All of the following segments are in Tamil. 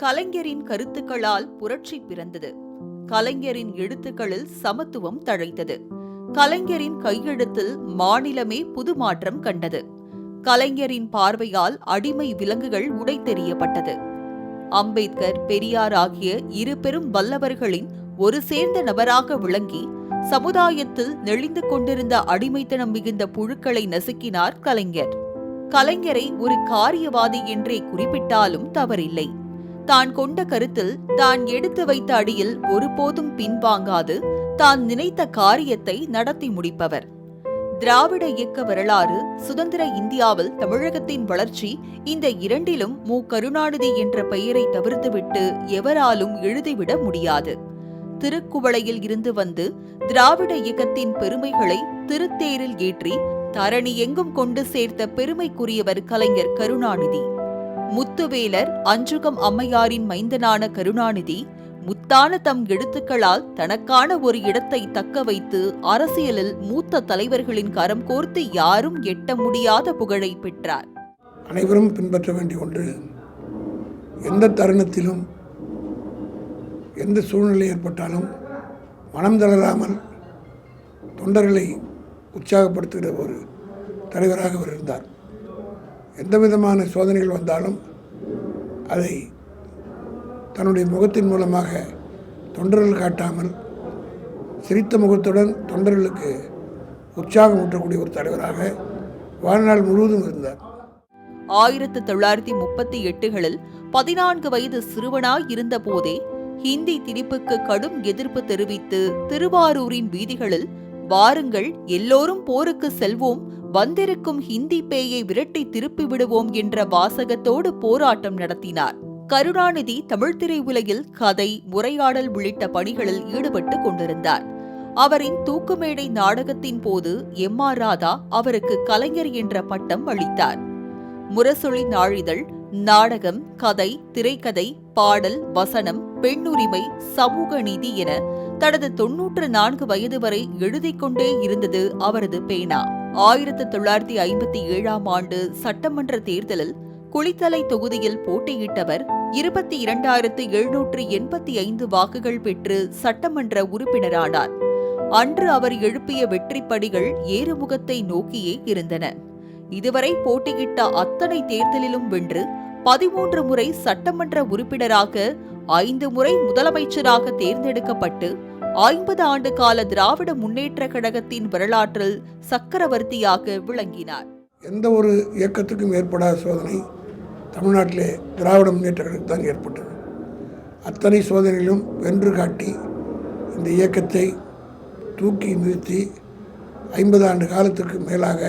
கலைஞரின் கருத்துக்களால் புரட்சி பிறந்தது. கலைஞரின் எழுத்துக்களில் சமத்துவம் தழைத்தது. கலைஞரின் கையெழுத்தில் மாநிலமே புது மாற்றம் கண்டது. கலைஞரின் பார்வையால் அடிமை விலங்குகள் உடைத்தெறியப்பட்டது. அம்பேத்கர், பெரியார் ஆகிய இரு பெரும் வல்லவர்களின் ஒரு சேர்ந்த நபராக விளங்கி சமுதாயத்தில் நெளிந்து கொண்டிருந்த அடிமைத்தனம் மிகுந்த புழுக்களை நசுக்கினார் கலைஞர். கலைஞரை ஒரு காரியவாதி என்றே குறிப்பிட்டாலும் தவறில்லை. தான் கொண்ட கருத்தில், தான் எடுத்து வைத்த அடியில் ஒருபோதும் பின்வாங்காது தான் நினைத்த காரியத்தை நடத்தி முடிப்பவர். திராவிட இயக்க வரலாறு, சுதந்திர இந்தியாவில் தமிழகத்தின் வளர்ச்சி, இந்த இரண்டிலும் மு. கருணாநிதி என்ற பெயரை தவிர்த்துவிட்டு எவராலும் எழுதிவிட முடியாது. திருக்குவளையில் இருந்து வந்து திராவிட இயக்கத்தின் பெருமைகளை திருத்தேரில் ஏற்றி தரணி எங்கும் கொண்டு சேர்த்த பெருமைக்குரியவர் கலைஞர் கருணாநிதி. முத்துவேலர், அஞ்சுகம் அம்மையாரின் மைந்தனான கருணாநிதி முத்தான தம் எழுத்துக்களால் தனக்கான ஒரு இடத்தை தக்க வைத்து அரசியலில் மூத்த தலைவர்களின் கரம் கோர்த்து யாரும் எட்ட முடியாத புகழை பெற்றார். அனைவரும் பின்பற்ற வேண்டிய ஒன்று, எந்த தருணத்திலும் எந்த சூழ்நிலை ஏற்பட்டாலும் மனம் தளராமல் தொண்டர்களை உற்சாகப்படுத்துகிற ஒரு தலைவராக அவர் இருந்தார். எந்த விதமான சோதனைகள் வந்தாலும் அதை தன்னுடைய முகத்தின் மூலமாக தொண்டர்கள் காட்டாமல் சிரித்த முகத்துடன் தொண்டர்களுக்கு உற்சாகம் ஊட்டக்கூடிய ஒரு தலைவராக வாழ்நாள் முழுவதும் இருந்தார். 1938களில் 14 வயது சிறுவனாய் இருந்த போதே ஹிந்தி திணிப்புக்கு கடும் எதிர்ப்பு தெரிவித்து திருவாரூரின் வீதிகளில் வாருங்கள், எல்லோரும் போருக்கு செல்வோம், வந்திருக்கும் ஹிந்தி பேயை விரட்டி திருப்பி விடுவோம் என்ற வாசகத்தோடு போராட்டம் நடத்தினார். கருணாநிதி தமிழ் திரையுலகில் கதை, உரையாடல் உள்ளிட்ட பணிகளில் ஈடுபட்டு கொண்டிருந்தார். அவரின் தூக்குமேடை நாடகத்தின் போது எம்.ஆர். ராதா அவருக்கு கலைஞர் என்ற பட்டம் அளித்தார். முரசொலி நாளிதழ், நாடகம், கதை, திரைக்கதை, பாடல், வசனம், பெண்ணுரிமை, சமூக நீதி என தனது 94 வயது வரை எழுதிக் கொண்டே இருந்தது அவரது பேனா. 1957ஆம் ஆண்டு சட்டமன்ற தேர்தலில் குளித்தலை தொகுதியில் போட்டியிட்டவர் 22,785 வாக்குகள் பெற்று சட்டமன்ற உறுப்பினரானார். அன்று அவர் எழுப்பிய வெற்றிப்படிகள் ஏறுமுகத்தை நோக்கியே இருந்தன. இதுவரை போட்டியிட்ட அத்தனை தேர்தலிலும் வென்று 13 முறை சட்டமன்ற உறுப்பினராக, 5 முறை முதலமைச்சராக தேர்ந்தெடுக்கப்பட்டு 50 ஆண்டு கால திராவிட முன்னேற்ற கழகத்தின் வரலாற்றில் சக்கரவர்த்தியாக விளங்கினார். எந்த ஒரு இயக்கத்துக்கும் ஏற்படாத சோதனை தமிழ்நாட்டிலே திராவிட முன்னேற்ற கழகத்தான் ஏற்பட்டது. அத்தனை சோதனையிலும் வென்று காட்டி இந்த இயக்கத்தை தூக்கி நிறுத்தி 50 ஆண்டு காலத்துக்கு மேலாக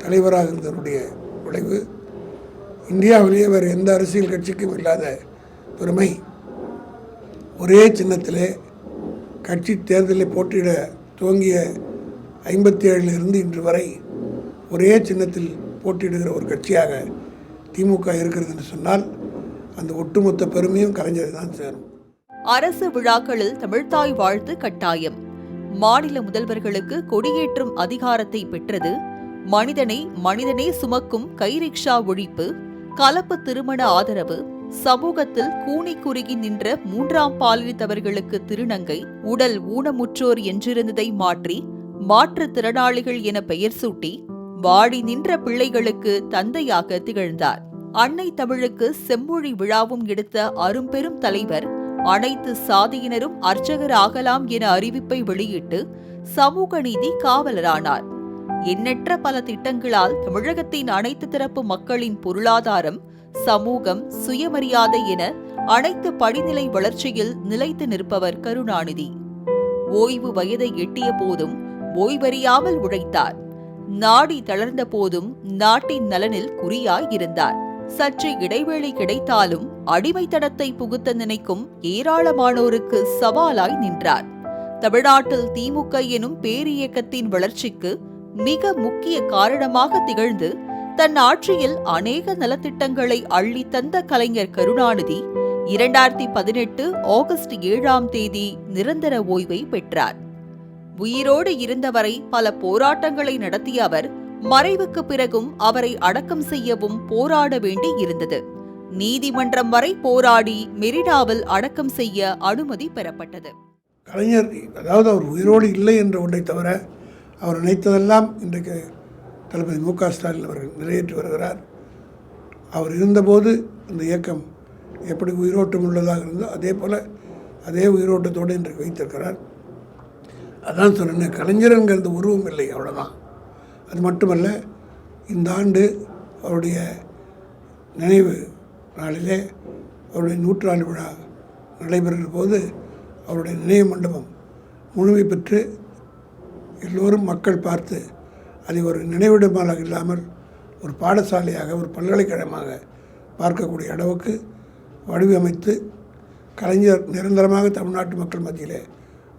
தலைவராக இருந்தவருடைய விளைவு இந்தியாவிலேயே வேறு எந்த அரசியல் கட்சிக்கும் இல்லாத பெருமை. ஒரே சின்னத்திலே கட்சி தேர்தலில் போட்டியிட துவங்கிய 57 இன்று வரை ஒரே சின்னத்தில் போட்டியிடுகிற ஒரு கட்சியாக திமுக இருக்கிறது என்று சொன்னால் அந்த ஒட்டுமொத்த பெருமையும் கலைஞரை தான் சேரும். அரசு விழாக்களில் தமிழ்த்தாய் வாழ்த்து கட்டாயம். மாநில முதல்வர்களுக்கு கொடியேற்றும் அதிகாரத்தை பெற்றது. மனிதனே சுமக்கும் கைரிக்ஷா ஒழிப்பு, கலப்பு திருமண ஆதரவு, சமூகத்தில் கூனி குறுகி நின்ற 3ஆம் பாலினத்தவர்களுக்கு திருநங்கை, உடல் ஊனமுற்றோர் என்றிருந்ததை மாற்றி மாற்றுத்திறனாளிகள் என பெயர் சூட்டி வாடி நின்ற பிள்ளைகளுக்கு தந்தையாக திகழ்ந்தார். அன்னை தமிழுக்கு செம்மொழி விழாவும் எடுத்த அரும்பெரும் தலைவர் அனைத்து சாதியினரும் அர்ச்சகர் ஆகலாம் என அறிவிப்பை வெளியிட்டு சமூக நீதி காவலரானார். எண்ணற்ற பல திட்டங்களால் தமிழகத்தின் அனைத்து தரப்பு மக்களின் பொருளாதாரம், சமூகம், சுயமரியாதை என அனைத்து படிநிலை வளர்ச்சியில் நிலைத்து நிற்பவர் கருணாநிதி. ஓய்வு வயதை எட்டிய போதும் ஓய்வறியாமல் உழைத்தார். நாடி தளர்ந்த போதும் நாட்டின் நலனில் குறியாய் இருந்தார். சற்று இடைவேளை கிடைத்தாலும் அடிமைத்தனத்தை புகுத்த நினைக்கும் ஏராளமானோருக்கு சவாலாய் நின்றார். தமிழ்நாட்டில் திமுக எனும் பேரியக்கத்தின் வளர்ச்சிக்கு மிக முக்கிய காரணமாக திகழ்ந்து தன் ஆட்சியில் அநேக நலத்திட்டங்களை அள்ளி தந்த கலைஞர் கருணாநிதி 2018 ஆகஸ்ட் 7ஆம் தேதி நிரந்தர ஓய்வை பெற்றார். உயிரோடு இருந்தவரை பல போராட்டங்களை நடத்திய அவர் மறைவுக்கு பிறகும் அவரை அடக்கம் செய்யவும் போராட வேண்டி இருந்தது. நீதிமன்றம் வரை போராடி மெரினாவில் அடக்கம் செய்ய அனுமதி பெறப்பட்டது. கலைஞர், அதாவது அவர் உயிரோடு இல்லை என்ற ஒன்றை தவிர அவர் நினைத்ததெல்லாம் இன்றைக்கு தளபதி மு க ஸ்டாலின் அவர்கள் நிறைவேற்றி வருகிறார். அவர் இருந்தபோது இந்த இயக்கம் எப்படி உயிரோட்டம் உள்ளதாக இருந்தோ அதே போல் அதே உயிரோட்டத்தோடு இன்றைக்கு வைத்திருக்கிறார். அதான் சொன்னேன், கலைஞருங்கிறது உருவம் இல்லை, அவ்வளோதான். அது மட்டுமல்ல, இந்த ஆண்டு அவருடைய நினைவு நாளிலே அவருடைய 100ஆண்டு விழா நடைபெறுகிற போது அவருடைய நினைவு மண்டபம் முழுமை பெற்று எல்லோரும் மக்கள் பார்த்து அதை ஒரு நினைவிடமாக இல்லாமல் ஒரு பாடசாலையாக, ஒரு பல்கலைக்கழகமாக பார்க்கக்கூடிய அளவுக்கு வடிவமைத்து கலைஞர் நிரந்தரமாக தமிழ்நாட்டு மக்கள் மத்தியிலே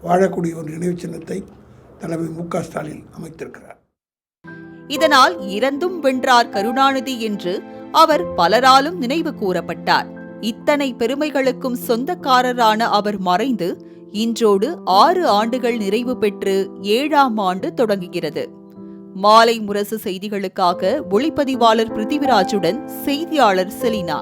வாழக்கூடிய ஒரு நினைவு சின்னத்தை தளபதி மு க ஸ்டாலின் அமைத்திருக்கிறார். இதனால் இறந்தும் வென்றார் கருணாநிதி என்று அவர் பலராலும் நினைவு கூறப்பட்டார். இத்தனை பெருமைகளுக்கும் சொந்தக்காரரான அவர் மறைந்து இன்றோடு 6 ஆண்டுகள் நிறைவு பெற்று 7ஆம் ஆண்டு தொடங்குகிறது. மாலை முரசு செய்திகளுக்காக ஒளிப்பதிவாளர் பிருத்திவிராஜுடன் செய்தியாளர் செலினா.